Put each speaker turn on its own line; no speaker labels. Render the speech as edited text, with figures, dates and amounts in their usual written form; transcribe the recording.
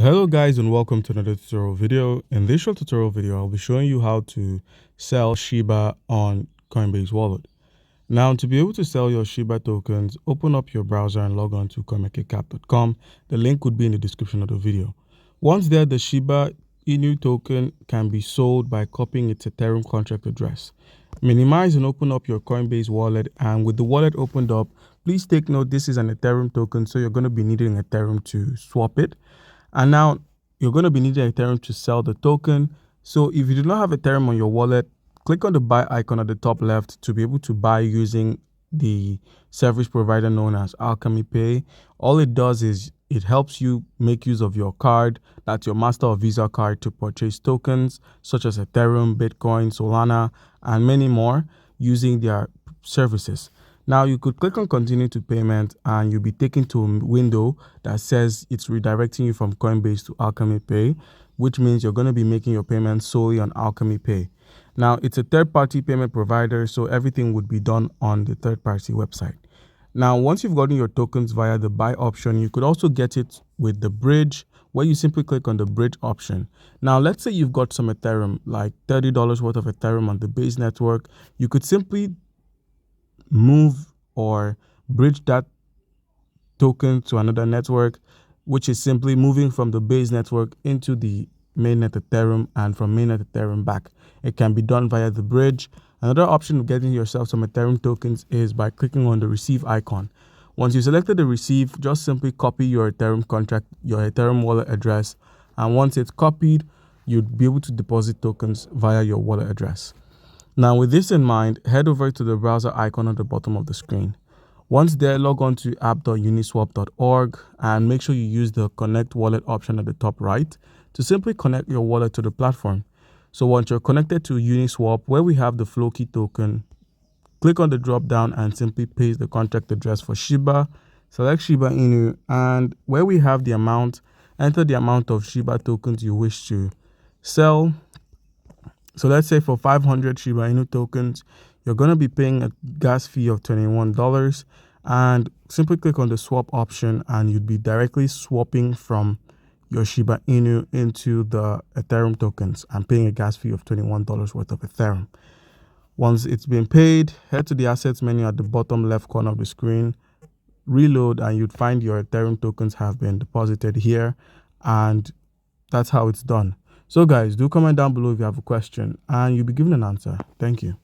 Hello guys and welcome to another tutorial video. In this short tutorial video, I'll be showing you how to sell Shiba on Coinbase Wallet. Now, to be able to sell your Shiba tokens, open up your browser and log on to coinmarketcap.com. The link would be in the description of the video. Once there, the Shiba Inu token can be sold by copying its Ethereum contract address. Minimize and open up your Coinbase wallet, and with the wallet opened up, please take note this is an Ethereum token, so you're going to be needing Ethereum to swap it. And now you're going to be needing Ethereum to sell the token. So if you do not have Ethereum on your wallet, click on the buy icon at the top left to be able to buy using the service provider known as Alchemy Pay. All it does is it helps you make use of your card, that's your Master or Visa card, to purchase tokens such as Ethereum, Bitcoin, Solana, and many more using their services. Now you could click on continue to payment and you'll be taken to a window that says it's redirecting you from Coinbase to Alchemy Pay, which means you're going to be making your payments solely on Alchemy Pay. Now it's a third-party payment provider, so everything would be done on the third-party website. Now, once you've gotten your tokens via the buy option, you could also get it with the bridge, where you simply click on the bridge option. Now, let's say you've got some Ethereum, like $30 worth of Ethereum on the base network. You could simply move or bridge that token to another network, which is simply moving from the base network into the mainnet Ethereum and from mainnet Ethereum back. It can be done via the bridge. Another option of getting yourself some Ethereum tokens is by clicking on the receive icon. Once you selected the receive, just simply copy your Ethereum contract, your Ethereum wallet address, and once it's copied, you'd be able to deposit tokens via your wallet address. Now, with this in mind, head over to the browser icon at the bottom of the screen. Once there, log on to app.uniswap.org and make sure you use the connect wallet option at the top right to simply connect your wallet to the platform. So once you're connected to Uniswap, where we have the Floki token, click on the drop down and simply paste the contract address for Shiba, select Shiba Inu, and where we have the amount, enter the amount of Shiba tokens you wish to sell. So let's say for 500 Shiba Inu tokens, you're going to be paying a gas fee of $21, and simply click on the swap option and you'd be directly swapping from your Shiba Inu into the Ethereum tokens and paying a gas fee of $21 worth of Ethereum. Once it's been paid, head to the assets menu at the bottom left corner of the screen, reload, and you'd find your Ethereum tokens have been deposited here, and that's how it's done. So guys, do comment down below if you have a question and you'll be given an answer. Thank you.